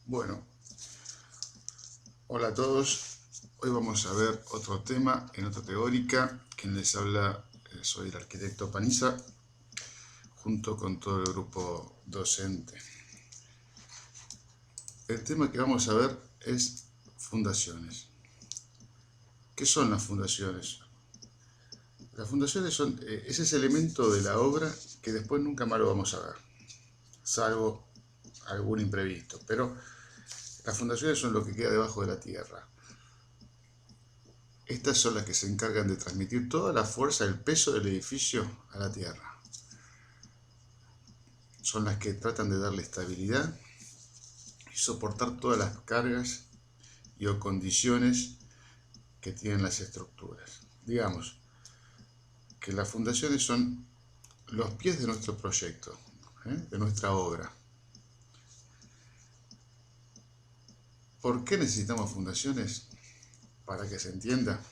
Bueno, hola a todos. Hoy vamos a ver otro tema en otra teórica. Quien les habla soy el arquitecto Paniza, junto con todo el grupo docente. El tema que vamos a ver es fundaciones. ¿Qué son las fundaciones? Las fundaciones son ese elemento de la obra que después nunca más lo vamos a ver, salvo algún imprevisto. Pero las fundaciones son lo que queda debajo de la tierra. Estas son las que se encargan de transmitir toda la fuerza, el peso del edificio a la tierra. Son las que tratan de darle estabilidad y soportar todas las cargas y o condiciones que tienen las estructuras. Digamos que las fundaciones son los pies de nuestro proyecto, de nuestra obra. ¿Por qué necesitamos fundaciones? Para que se entienda.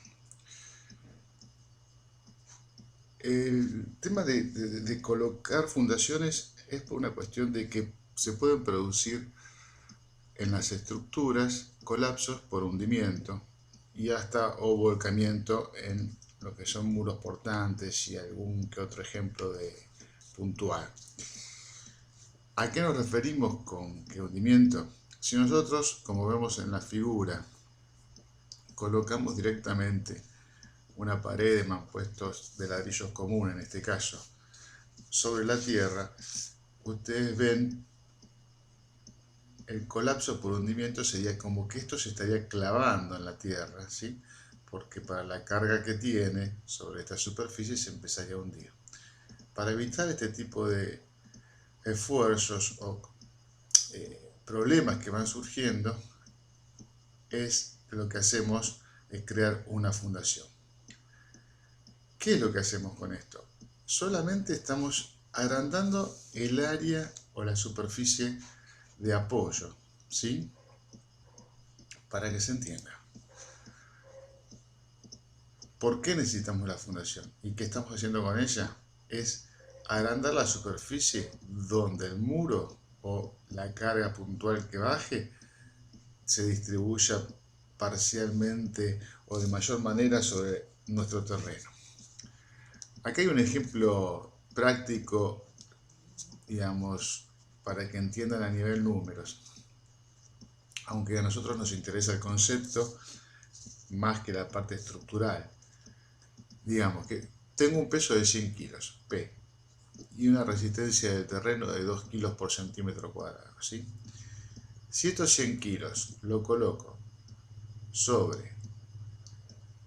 El tema de colocar fundaciones es por una cuestión de que se pueden producir en las estructuras colapsos por hundimiento y hasta o volcamiento en lo que son muros portantes y algún que otro ejemplo de puntual. ¿A qué nos referimos con que hundimiento? Si nosotros, como vemos en la figura, colocamos directamente una pared de mampuestos de ladrillos común, en este caso, sobre la tierra, ustedes ven el colapso por hundimiento sería como que esto se estaría clavando en la tierra, ¿sí? Porque para la carga que tiene sobre esta superficie se empezaría a hundir. Para evitar este tipo de esfuerzos o problemas que van surgiendo, lo que hacemos es crear una fundación. ¿Qué es lo que hacemos con esto? Solamente estamos agrandando el área o la superficie de apoyo, ¿sí? Para que se entienda. ¿Por qué necesitamos la fundación? ¿Y qué estamos haciendo con ella? Es agrandar la superficie donde el muro o la carga puntual que baje se distribuya parcialmente o de mayor manera sobre nuestro terreno. Aquí hay un ejemplo práctico, digamos, para que entiendan a nivel números. Aunque a nosotros nos interesa el concepto más que la parte estructural. Digamos que tengo un peso de 100 kilos, P, y una resistencia de terreno de 2 kilos por centímetro cuadrado, ¿sí? Si estos 100 kilos lo coloco sobre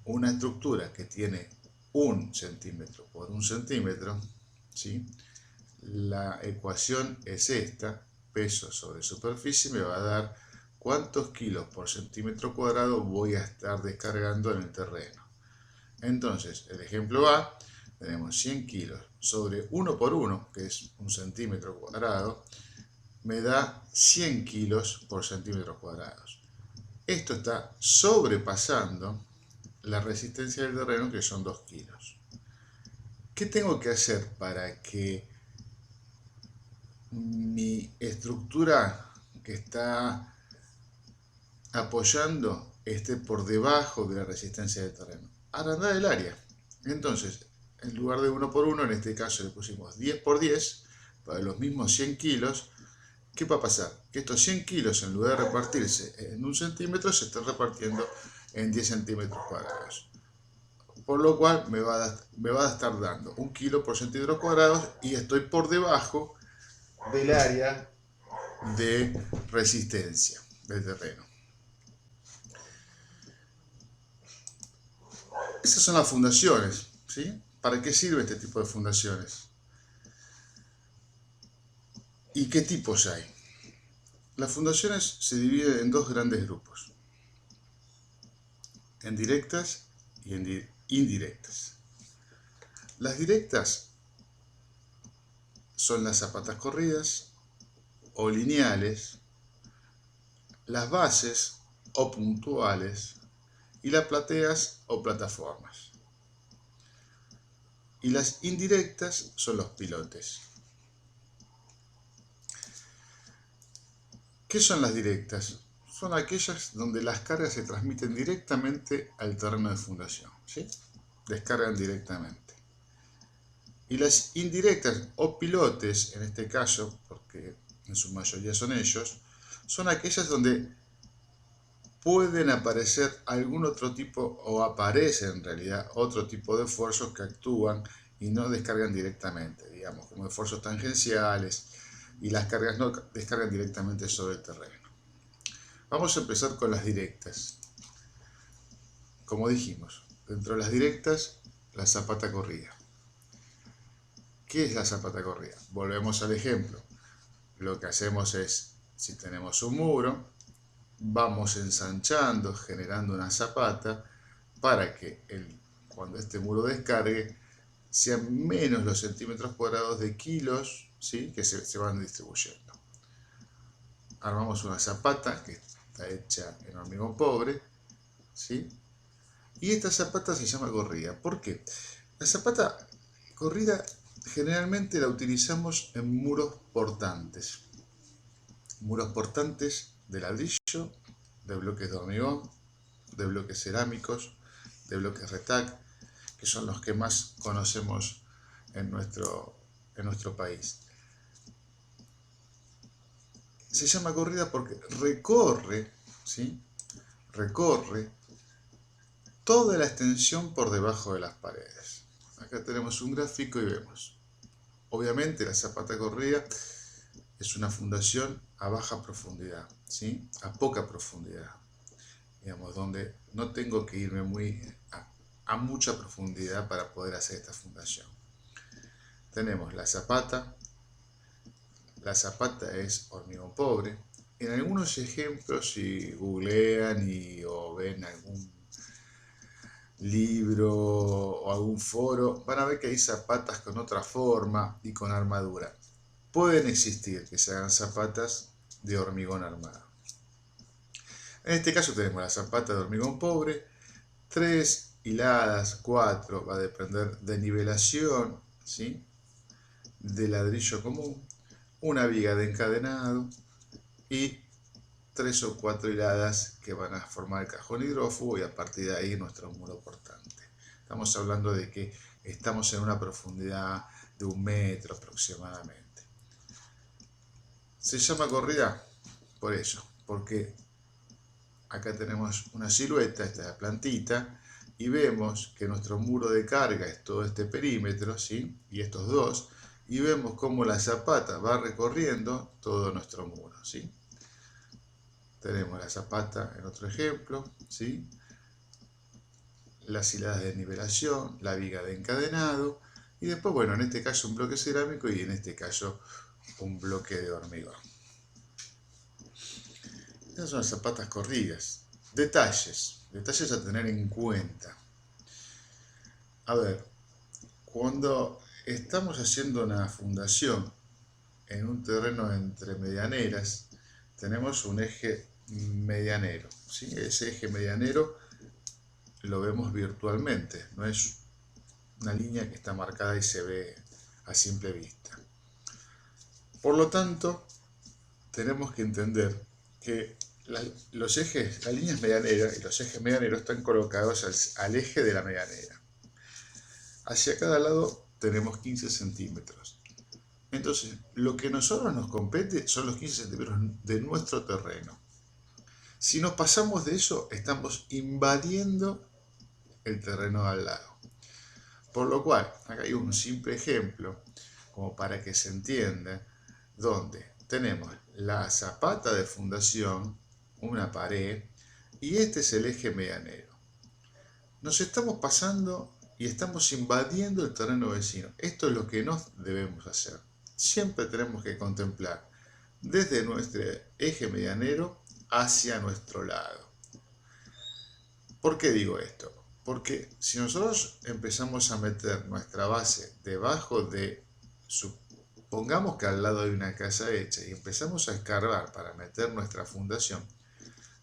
una estructura que tiene 1 centímetro por 1 centímetro, ¿sí? La ecuación es esta, peso sobre superficie me va a dar cuántos kilos por centímetro cuadrado voy a estar descargando en el terreno. Entonces, el ejemplo A, tenemos 100 kilos sobre 1 por 1, que es 1 centímetro cuadrado, me da 100 kilos por centímetros cuadrados. Esto está sobrepasando la resistencia del terreno, que son 2 kilos. ¿Qué tengo que hacer para que mi estructura que está apoyando esté por debajo de la resistencia del terreno? Agrandar el área. Entonces, en lugar de 1 por 1, en este caso le pusimos 10 por 10, para los mismos 100 kilos. ¿Qué va a pasar? Que estos 100 kilos, en lugar de repartirse en 1 centímetro, se están repartiendo en 10 centímetros cuadrados. Por lo cual me va a estar dando 1 kilo por centímetro cuadrado y estoy por debajo del área de resistencia del terreno. Esas son las fundaciones, ¿sí? ¿Para qué sirve este tipo de fundaciones? ¿Y qué tipos hay? Las fundaciones se dividen en dos grandes grupos, en directas y en indirectas. Las directas son las zapatas corridas o lineales, las bases o puntuales y las plateas o plataformas. Y las indirectas son los pilotes. ¿Qué son las directas? Son aquellas donde las cargas se transmiten directamente al terreno de fundación, ¿sí? Descargan directamente. Y las indirectas o pilotes, en este caso, porque en su mayoría son ellos, son aquellas donde pueden aparecer algún otro tipo, o aparece en realidad otro tipo de esfuerzos que actúan y no descargan directamente, digamos, como esfuerzos tangenciales, y las cargas no descargan directamente sobre el terreno. Vamos a empezar con las directas. Como dijimos, dentro de las directas, la zapata corrida. ¿Qué es la zapata corrida? Volvemos al ejemplo. Lo que hacemos es, si tenemos un muro, vamos ensanchando, generando una zapata para que cuando este muro descargue, sean menos los centímetros cuadrados de kilos, ¿sí?, que se van distribuyendo. Armamos una zapata que está hecha en hormigón pobre, ¿sí? Y esta zapata se llama corrida. ¿Por qué? La zapata corrida generalmente la utilizamos en muros portantes. Muros portantes de ladrillo, de bloques de hormigón, de bloques cerámicos, de bloques retac, que son los que más conocemos en nuestro país. Se llama corrida porque recorre, ¿sí?, recorre toda la extensión por debajo de las paredes. Acá tenemos un gráfico y vemos. Obviamente la zapata corrida es una fundación a baja profundidad, ¿sí?, a poca profundidad, digamos, donde no tengo que irme a mucha profundidad para poder hacer esta fundación. Tenemos la zapata es hormigón pobre. En algunos ejemplos, si googlean o ven algún libro o algún foro, van a ver que hay zapatas con otra forma y con armadura. Pueden existir que se hagan zapatas de hormigón armado. En este caso tenemos la zapata de hormigón pobre, 3 hiladas, 4, va a depender de nivelación, ¿sí?, de ladrillo común, una viga de encadenado y 3 o 4 hiladas que van a formar el cajón hidrófugo, y a partir de ahí nuestro muro portante. Estamos hablando de que estamos en una profundidad de 1 metro aproximadamente. ¿Se llama corrida? Por eso, porque acá tenemos una silueta, esta es la plantita, y vemos que nuestro muro de carga es todo este perímetro, ¿sí?, y estos dos, y vemos cómo la zapata va recorriendo todo nuestro muro, ¿sí? Tenemos la zapata en otro ejemplo, ¿sí?, las hiladas de nivelación, la viga de encadenado, y después, bueno, en este caso un bloque cerámico y en este caso un bloque de hormigón. Estas son las zapatas corridas. Detalles a tener en cuenta. A ver, cuando estamos haciendo una fundación en un terreno entre medianeras, tenemos un eje medianero, ¿sí? Ese eje medianero lo vemos virtualmente, no es una línea que está marcada y se ve a simple vista. Por lo tanto, tenemos que entender que las líneas medianeras y los ejes medianeros están colocados al eje de la medianera. Hacia cada lado tenemos 15 centímetros. Entonces, lo que a nosotros nos compete son los 15 centímetros de nuestro terreno. Si nos pasamos de eso, estamos invadiendo el terreno de al lado. Por lo cual, acá hay un simple ejemplo, como para que se entienda, donde tenemos la zapata de fundación, una pared, y este es el eje medianero. Nos estamos pasando y estamos invadiendo el terreno vecino. Esto es lo que no debemos hacer. Siempre tenemos que contemplar desde nuestro eje medianero hacia nuestro lado. ¿Por qué digo esto? Porque si nosotros empezamos a meter nuestra base debajo de, supongamos que al lado hay una casa hecha, y empezamos a escarbar para meter nuestra fundación,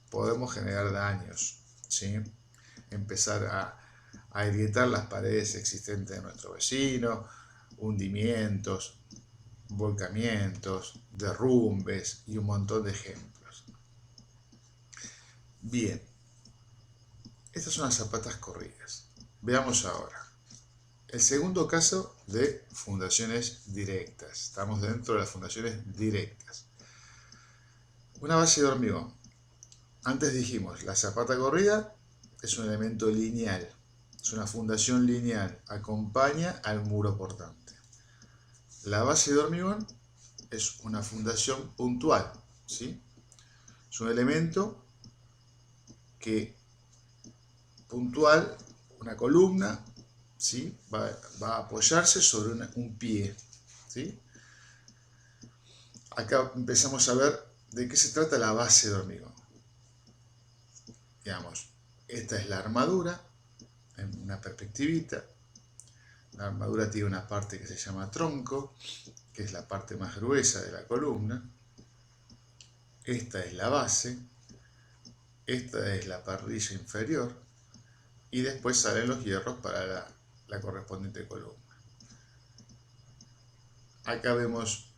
podemos generar daños, ¿sí? Empezar a agrietar las paredes existentes de nuestro vecino, hundimientos. volcamientos, derrumbes y un montón de ejemplos. Bien, estas son las zapatas corridas. Veamos ahora. El segundo caso de fundaciones directas. Estamos dentro de las fundaciones directas. Una base de hormigón. Antes dijimos, la zapata corrida es un elemento lineal. Es una fundación lineal. Acompaña al muro portante. La base de hormigón es una fundación puntual. ¿Sí? Es un elemento que puntual, una columna, ¿sí? va a apoyarse sobre un pie. ¿Sí? Acá empezamos a ver de qué se trata la base de hormigón. Digamos, esta es la armadura, en una perspectivita. La armadura tiene una parte que se llama tronco, que es la parte más gruesa de la columna. Esta es la base. Esta es la parrilla inferior. Y después salen los hierros para la correspondiente columna. Acá vemos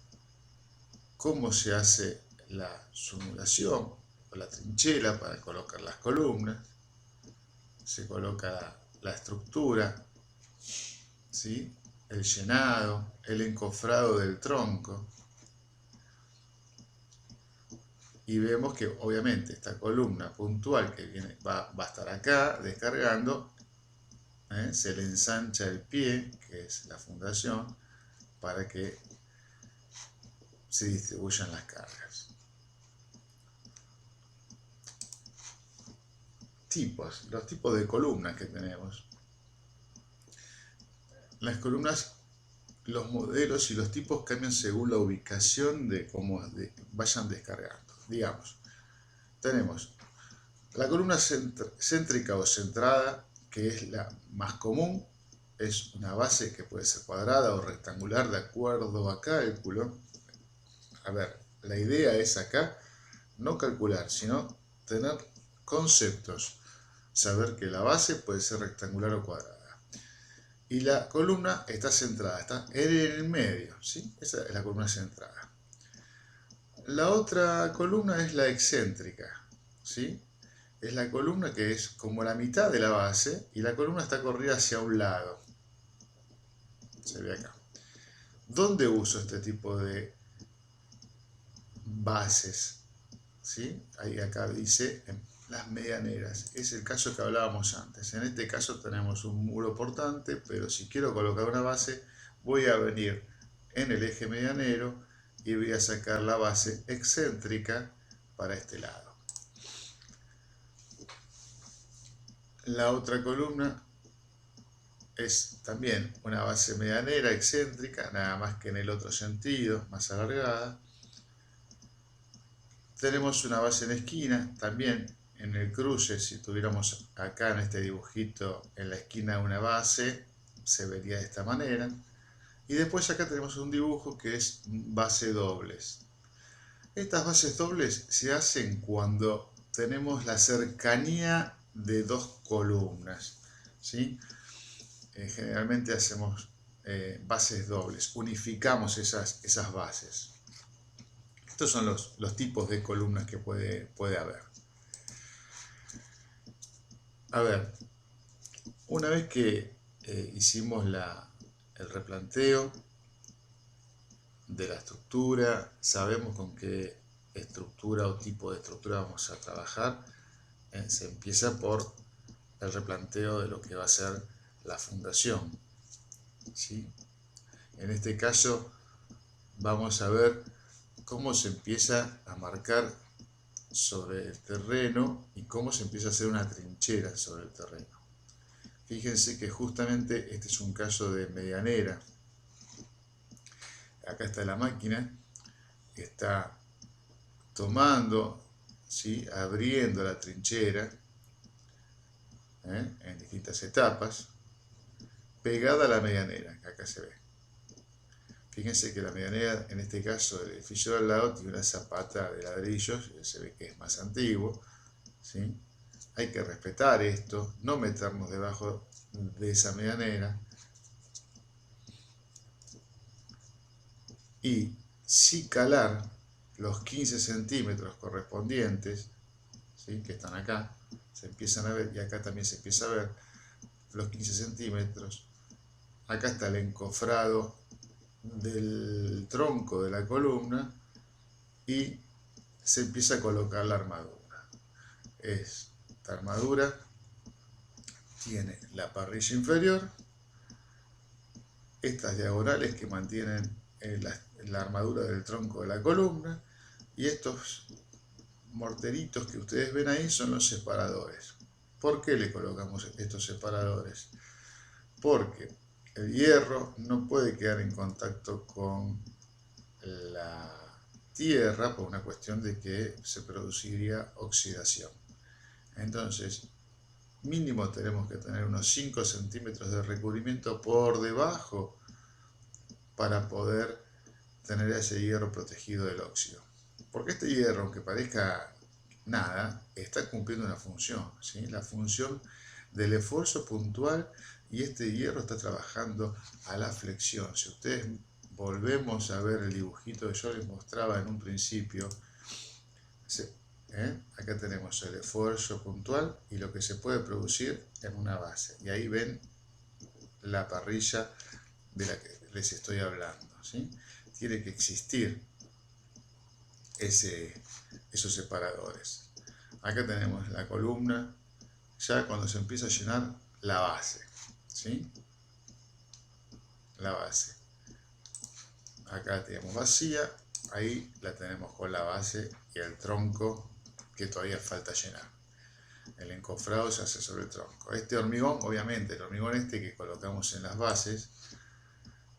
cómo se hace la simulación o la trinchera para colocar las columnas. Se coloca la estructura, ¿sí? El llenado, el encofrado del tronco. Y vemos que obviamente esta columna puntual que viene, va a estar acá descargando, se le ensancha el pie, que es la fundación, para que se distribuyan las cargas. Los tipos de columnas que tenemos. Las columnas, los modelos y los tipos cambian según la ubicación de cómo vayan descargando. Digamos, tenemos la columna céntrica o centrada, que es la más común. Es una base que puede ser cuadrada o rectangular de acuerdo a cálculo. A ver, la idea es acá no calcular, sino tener conceptos. Saber que la base puede ser rectangular o cuadrada. Y la columna está centrada, está en el medio, ¿sí? Esa es la columna centrada. La otra columna es la excéntrica, ¿sí? Es la columna que es como la mitad de la base y la columna está corrida hacia un lado. Se ve acá. ¿Dónde uso este tipo de bases? ¿Sí? Ahí acá dice en las medianeras. Es el caso que hablábamos antes. En este caso tenemos un muro portante, pero si quiero colocar una base, voy a venir en el eje medianero y voy a sacar la base excéntrica para este lado. La otra columna es también una base medianera excéntrica, nada más que en el otro sentido, más alargada. Tenemos una base en esquina, también en el cruce, si tuviéramos acá en este dibujito en la esquina una base, se vería de esta manera. Y después acá tenemos un dibujo que es base dobles. Estas bases dobles se hacen cuando tenemos la cercanía de dos columnas, ¿sí? Generalmente hacemos bases dobles, unificamos esas bases. Estos son los tipos de columnas que puede haber. A ver, una vez que hicimos el replanteo de la estructura, sabemos con qué estructura o tipo de estructura vamos a trabajar, se empieza por el replanteo de lo que va a ser la fundación, ¿sí? En este caso vamos a ver cómo se empieza a marcar sobre el terreno y cómo se empieza a hacer una trinchera sobre el terreno. Fíjense que justamente este es un caso de medianera. Acá está la máquina que está tomando, ¿sí? Abriendo la trinchera en distintas etapas, pegada a la medianera, que acá se ve. Fíjense que la medianera, en este caso del edificio de al lado, tiene una zapata de ladrillos, se ve que es más antiguo, ¿sí? Hay que respetar esto, no meternos debajo de esa medianera. y sí calar los 15 centímetros correspondientes, ¿sí?, que están acá, se empiezan a ver, y acá también se empieza a ver los 15 centímetros. Acá está el encofrado del tronco de la columna y se empieza a colocar la armadura. Esta armadura tiene la parrilla inferior, estas diagonales que mantienen la armadura del tronco de la columna, y estos morteritos que ustedes ven ahí son los separadores. ¿Por qué le colocamos estos separadores? Porque el hierro no puede quedar en contacto con la tierra por una cuestión de que se produciría oxidación. Entonces, mínimo tenemos que tener unos 5 centímetros de recubrimiento por debajo para poder tener ese hierro protegido del óxido. Porque este hierro, aunque parezca nada, está cumpliendo una función, ¿sí? La función del esfuerzo puntual, y este hierro está trabajando a la flexión. Si ustedes volvemos a ver el dibujito que yo les mostraba en un principio, acá tenemos el esfuerzo puntual y lo que se puede producir en una base. Y ahí ven la parrilla de la que les estoy hablando, ¿sí? Tiene que existir esos separadores. Acá tenemos la columna, ya cuando se empieza a llenar la base, ¿sí? La base. Acá tenemos vacía, ahí la tenemos con la base y el tronco que todavía falta llenar. El encofrado se hace sobre el tronco. Este hormigón, obviamente, el hormigón este que colocamos en las bases,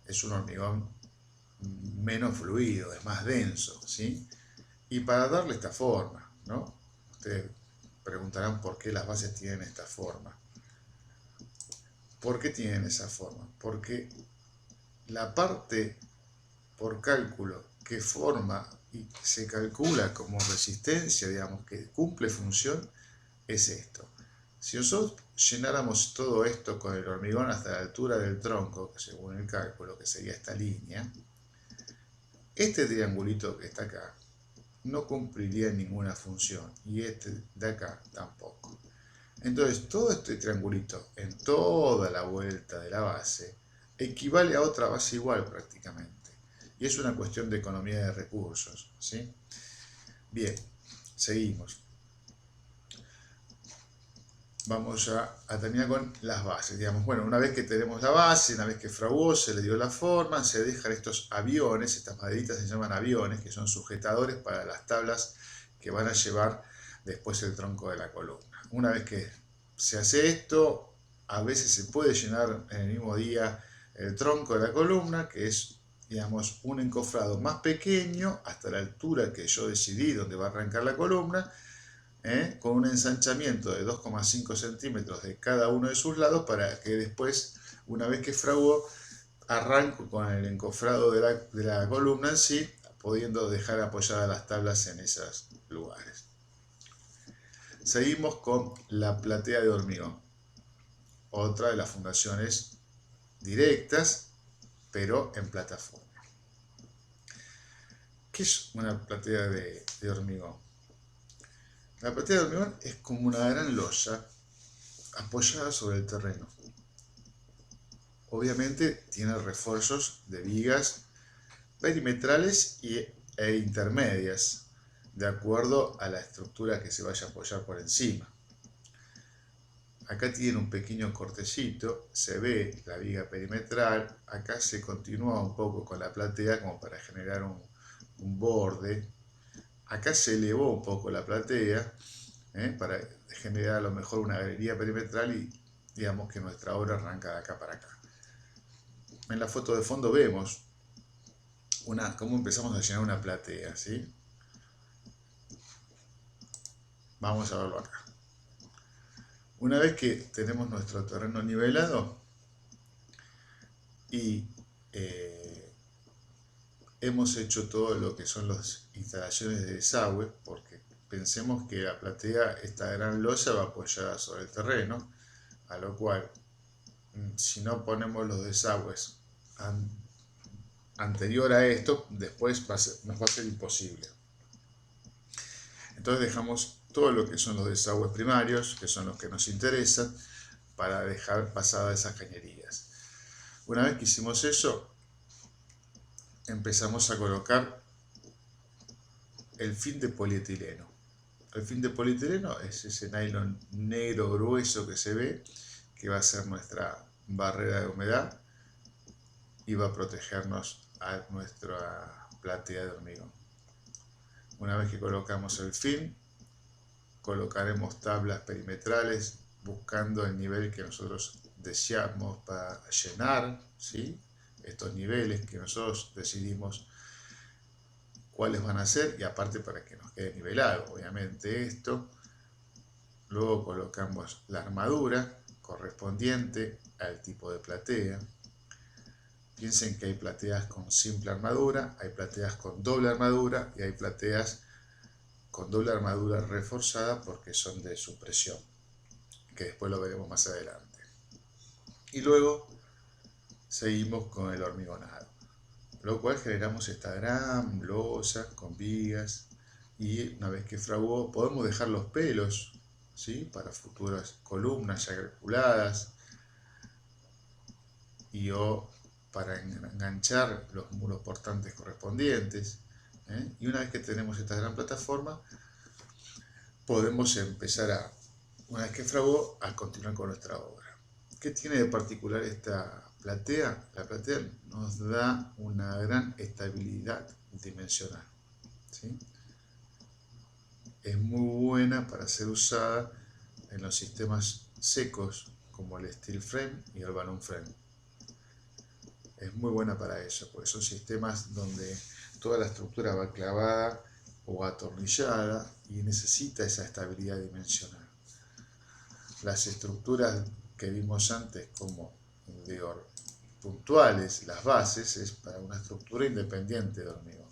es un hormigón menos fluido, es más denso, ¿sí? Y para darle esta forma, ¿no? Ustedes preguntarán por qué las bases tienen esta forma. ¿Por qué tienen esa forma? Porque la parte por cálculo que forma y se calcula como resistencia, digamos, que cumple función, es esto. Si nosotros llenáramos todo esto con el hormigón hasta la altura del tronco, según el cálculo, que sería esta línea, este triangulito que está acá no cumpliría ninguna función, y este de acá tampoco. Entonces, todo este triangulito en toda la vuelta de la base equivale a otra base igual prácticamente. Y es una cuestión de economía de recursos, ¿sí? Bien, seguimos. Vamos a terminar con las bases. Digamos, bueno, una vez que tenemos la base, una vez que fraguó, se le dio la forma, se dejan estos aviones, estas maderitas se llaman aviones, que son sujetadores para las tablas que van a llevar después el tronco de la columna. Una vez que se hace esto, a veces se puede llenar en el mismo día el tronco de la columna, que es, digamos, un encofrado más pequeño hasta la altura que yo decidí donde va a arrancar la columna, con un ensanchamiento de 2,5 centímetros de cada uno de sus lados, para que después, una vez que fraguó, arranco con el encofrado de la columna en sí, pudiendo dejar apoyadas las tablas en esos lugares. Seguimos con la platea de hormigón, otra de las fundaciones directas, pero en plataforma. ¿Qué es una platea de hormigón? La platea de hormigón es como una gran losa apoyada sobre el terreno. Obviamente tiene refuerzos de vigas perimetrales e intermedias, de acuerdo a la estructura que se vaya a apoyar por encima. Acá tiene un pequeño cortecito, se ve la viga perimetral, acá se continúa un poco con la platea como para generar un borde. Acá se elevó un poco la platea, para generar a lo mejor una galería perimetral, y digamos que nuestra obra arranca de acá para acá. En la foto de fondo vemos cómo empezamos a llenar una platea, ¿sí? Vamos a verlo acá. Una vez que tenemos nuestro terreno nivelado y hemos hecho todo lo que son las instalaciones de desagüe, porque pensemos que la platea, esta gran losa, va apoyada sobre el terreno, a lo cual, si no ponemos los desagües anterior a esto, después nos va a ser imposible. Entonces dejamos todo lo que son los desagües primarios, que son los que nos interesan, para dejar pasadas esas cañerías. Una vez que hicimos eso, empezamos a colocar el film de polietileno. El film de polietileno es ese nylon negro grueso que se ve, que va a ser nuestra barrera de humedad y va a protegernos a nuestra platea de hormigón. Una vez que colocamos el film, colocaremos tablas perimetrales buscando el nivel que nosotros deseamos para llenar, ¿sí? Estos niveles que nosotros decidimos cuáles van a ser, y aparte para que nos quede nivelado, obviamente esto. Luego colocamos la armadura correspondiente al tipo de platea. Piensen que hay plateas con simple armadura, hay plateas con doble armadura y hay plateas con doble armadura reforzada porque son de supresión, que después lo veremos más adelante. Y luego seguimos con el hormigonado, lo cual generamos esta gran losa con vigas, y una vez que fraguó podemos dejar los pelos, ¿sí?, para futuras columnas ya calculadas, y o para enganchar los muros portantes correspondientes. Y una vez que tenemos esta gran plataforma, podemos empezar una vez que fraguó, a continuar con nuestra obra. ¿Qué tiene de particular esta platea? La platea nos da una gran estabilidad dimensional, ¿sí? Es muy buena para ser usada en los sistemas secos como el steel frame y el balloon frame. Es muy buena para eso, porque son sistemas donde toda la estructura va clavada o atornillada y necesita esa estabilidad dimensional. Las estructuras que vimos antes como puntuales, las bases, es para una estructura independiente de hormigón.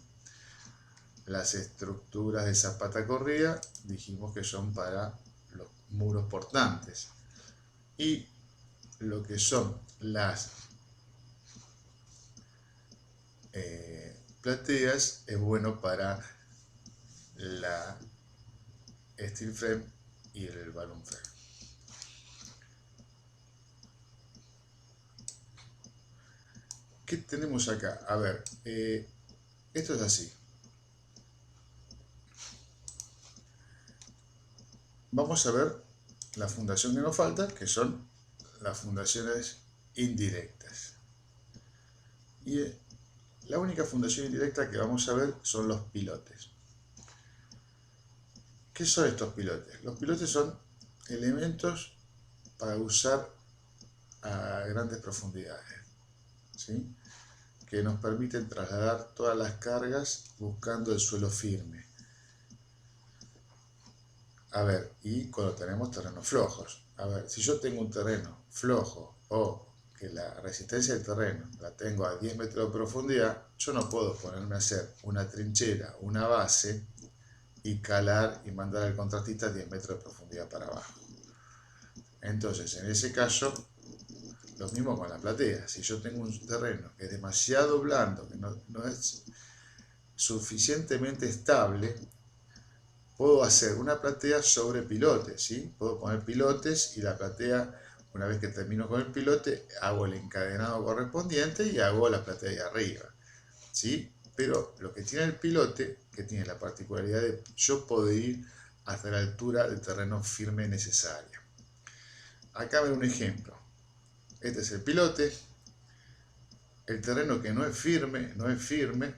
Las estructuras de zapata corrida dijimos que son para los muros portantes, y lo que son las plateas es bueno para la steel frame y el balloon frame. ¿Qué tenemos acá? A ver, esto es así. Vamos a ver la fundación que nos falta, que son las fundaciones indirectas. Y la única fundación indirecta que vamos a ver son los pilotes. ¿Qué son estos pilotes? Los pilotes son elementos para usar a grandes profundidades, ¿sí?, que nos permiten trasladar todas las cargas buscando el suelo firme. A ver, y cuando tenemos terrenos flojos, a ver, si yo tengo un terreno flojo o que la resistencia del terreno la tengo a 10 metros de profundidad, yo no puedo ponerme a hacer una trinchera, una base y calar y mandar al contratista a 10 metros de profundidad para abajo. Entonces, en ese caso, lo mismo con la platea. Si yo tengo un terreno que es demasiado blando, que no es suficientemente estable, puedo hacer una platea sobre pilotes, ¿sí? Puedo poner pilotes y la platea, una vez que termino con el pilote, hago el encadenado correspondiente y hago la platea de arriba, ¿sí? Pero lo que tiene el pilote, que tiene la particularidad de yo poder ir hasta la altura del terreno firme necesaria. Acá ven un ejemplo. Este es el pilote, el terreno que no es firme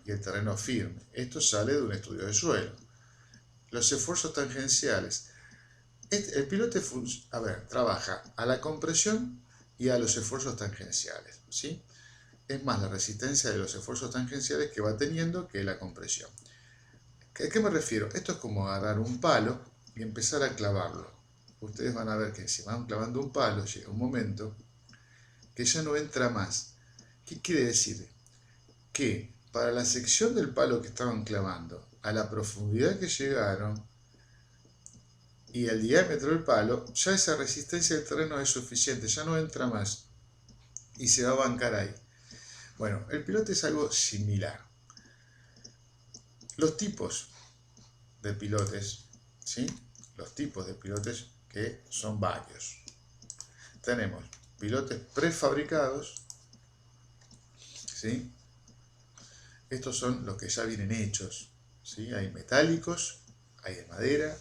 y el terreno firme. Esto sale de un estudio de suelo. Los esfuerzos tangenciales. El pilote trabaja a la compresión y a los esfuerzos tangenciales, ¿sí? Es más la resistencia de los esfuerzos tangenciales que va teniendo que la compresión. ¿A qué me refiero? Esto es como agarrar un palo y empezar a clavarlo. Ustedes van a ver que si van clavando un palo, llega un momento que ya no entra más. ¿Qué quiere decir? Que para la sección del palo que estaban clavando, a la profundidad que llegaron y el diámetro del palo, ya esa resistencia del terreno es suficiente, ya no entra más y se va a bancar ahí. Bueno, el pilote es algo similar. Los tipos de pilotes, ¿sí? Los tipos de pilotes que son varios. Tenemos pilotes prefabricados, ¿sí? Estos son los que ya vienen hechos, ¿sí? Hay metálicos, hay de madera,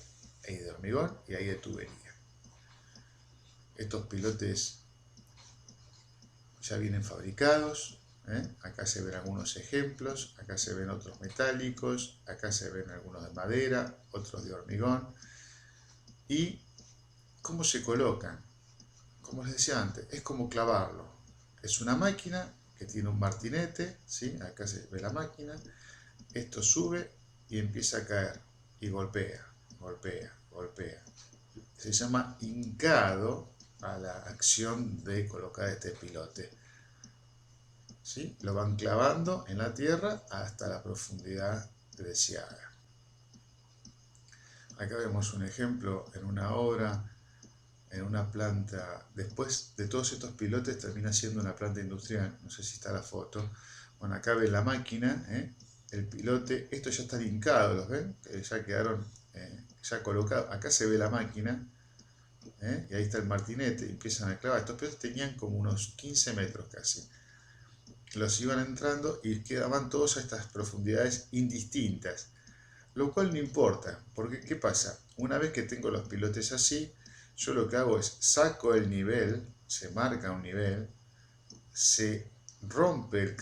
hay de hormigón y hay de tubería. Estos pilotes ya vienen fabricados, acá se ven algunos ejemplos, acá se ven otros metálicos, acá se ven algunos de madera, otros de hormigón. ¿Y cómo se colocan? Como les decía antes, es como clavarlo. Es una máquina que tiene un martinete, ¿sí? Acá se ve la máquina, esto sube y empieza a caer y golpea, golpea, golpea. Se llama hincado a la acción de colocar este pilote. ¿Sí? Lo van clavando en la tierra hasta la profundidad deseada. Acá vemos un ejemplo en una obra, en una planta. Después de todos estos pilotes termina siendo una planta industrial. No sé si está la foto. Bueno, acá ven la máquina, el pilote. Estos ya están hincados, ¿los ven? Ya quedaron ya colocados. Acá se ve la máquina. Y ahí está el martinete y empiezan a clavar. Estos pilotes tenían como unos 15 metros casi. Los iban entrando y quedaban todos a estas profundidades indistintas, lo cual no importa, porque ¿qué pasa? Una vez que tengo los pilotes así, yo lo que hago es saco el nivel, se marca un nivel, se rompe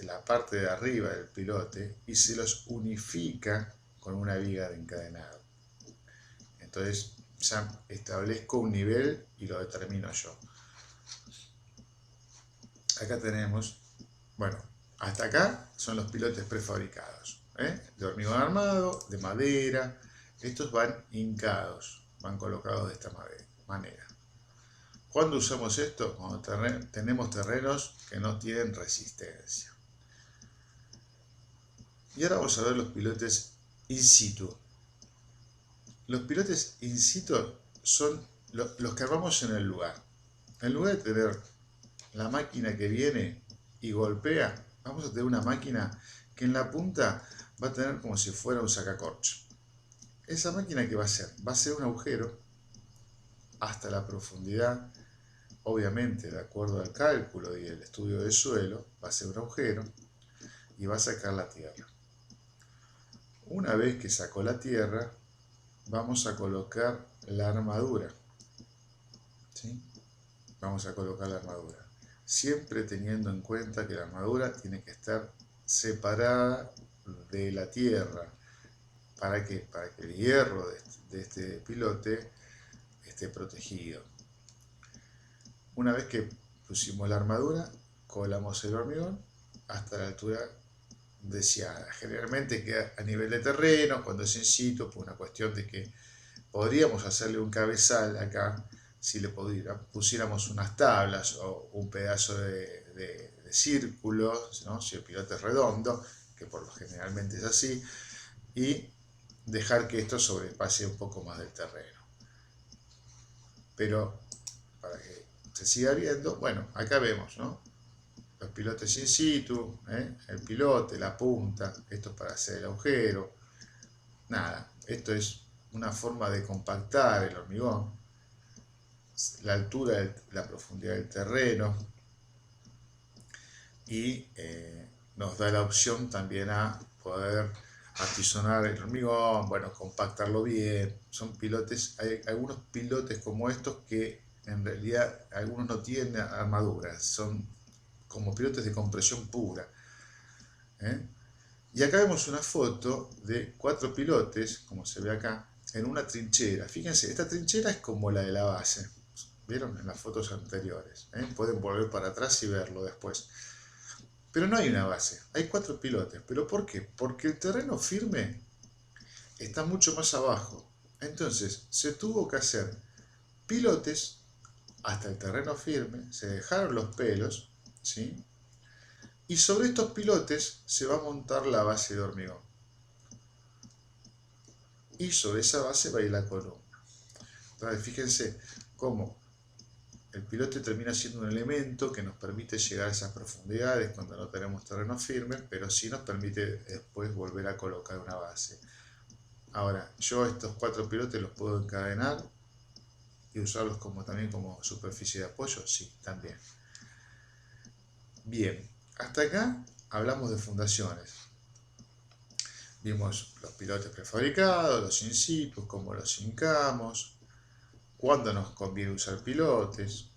la parte de arriba del pilote y se los unifica con una viga de encadenado. Entonces ya establezco un nivel y lo determino yo. Acá tenemos, bueno, hasta acá son los pilotes prefabricados, de hormigón armado, de madera. Estos van hincados, van colocados de esta manera. ¿Cuándo usamos esto? Cuando tenemos terrenos que no tienen resistencia. Y ahora vamos a ver los pilotes in situ. Los pilotes in situ son los que armamos en el lugar. En lugar de tener la máquina que viene y golpea, vamos a tener una máquina que en la punta va a tener como si fuera un sacacorcho. Esa máquina que va a hacer un agujero hasta la profundidad, obviamente de acuerdo al cálculo y el estudio del suelo, va a hacer un agujero y va a sacar la tierra. Una vez que sacó la tierra, vamos a colocar la armadura, ¿sí? Vamos a colocar la armadura. Siempre teniendo en cuenta que la armadura tiene que estar separada de la tierra. ¿Para qué? Para que el hierro de este pilote esté protegido. Una vez que pusimos la armadura, colamos el hormigón hasta la altura deseada. Generalmente queda a nivel de terreno, cuando es in situ, por una cuestión de que podríamos hacerle un cabezal acá, si le pusiéramos unas tablas o un pedazo de círculo, ¿no? Si el pilote es redondo, que por lo generalmente es así, y dejar que esto sobrepase un poco más del terreno. Pero para que se siga viendo, bueno, acá vemos, ¿no? Los pilotes in situ, el pilote, la punta, esto es para hacer el agujero. Nada, esto es una forma de compactar el hormigón, la altura, la profundidad del terreno, y nos da la opción también a poder apisonar el hormigón, bueno, compactarlo bien. Son pilotes, hay algunos pilotes como estos que en realidad algunos no tienen armadura, son como pilotes de compresión pura. Y acá vemos una foto de 4 pilotes, como se ve acá, en una trinchera. Fíjense, esta trinchera es como la de la base. ¿Vieron en las fotos anteriores? Pueden volver para atrás y verlo después. Pero no hay una base, hay 4 pilotes. ¿Pero por qué? Porque el terreno firme está mucho más abajo. Entonces se tuvo que hacer pilotes hasta el terreno firme, se dejaron los pelos, ¿sí? Y sobre estos pilotes se va a montar la base de hormigón. Y sobre esa base va a ir la columna. Entonces fíjense cómo el pilote termina siendo un elemento que nos permite llegar a esas profundidades cuando no tenemos terreno firme, pero sí nos permite después volver a colocar una base. Ahora, yo estos 4 pilotes los puedo encadenar y usarlos también como superficie de apoyo, sí, también. Bien, hasta acá hablamos de fundaciones. Vimos los pilotes prefabricados, los incipos, cómo los hincamos, cuándo nos conviene usar pilotes,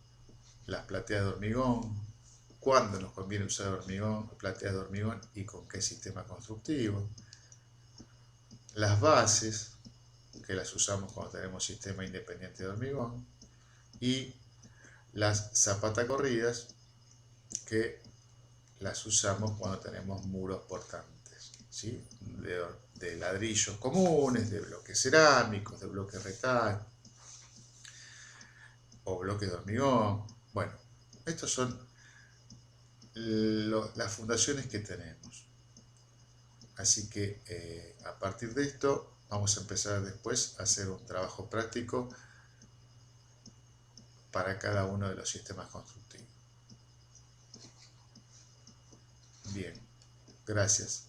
las plateas de hormigón, cuándo nos conviene usar hormigón, plateas de hormigón y con qué sistema constructivo, las bases, que las usamos cuando tenemos sistema independiente de hormigón, y las zapatas corridas, que las usamos cuando tenemos muros portantes, ¿sí? de ladrillos comunes, de bloques cerámicos, de bloques retal o bloques de hormigón. Bueno, estas son las fundaciones que tenemos. Así que a partir de esto vamos a empezar después a hacer un trabajo práctico para cada uno de los sistemas constructivos. Bien, gracias.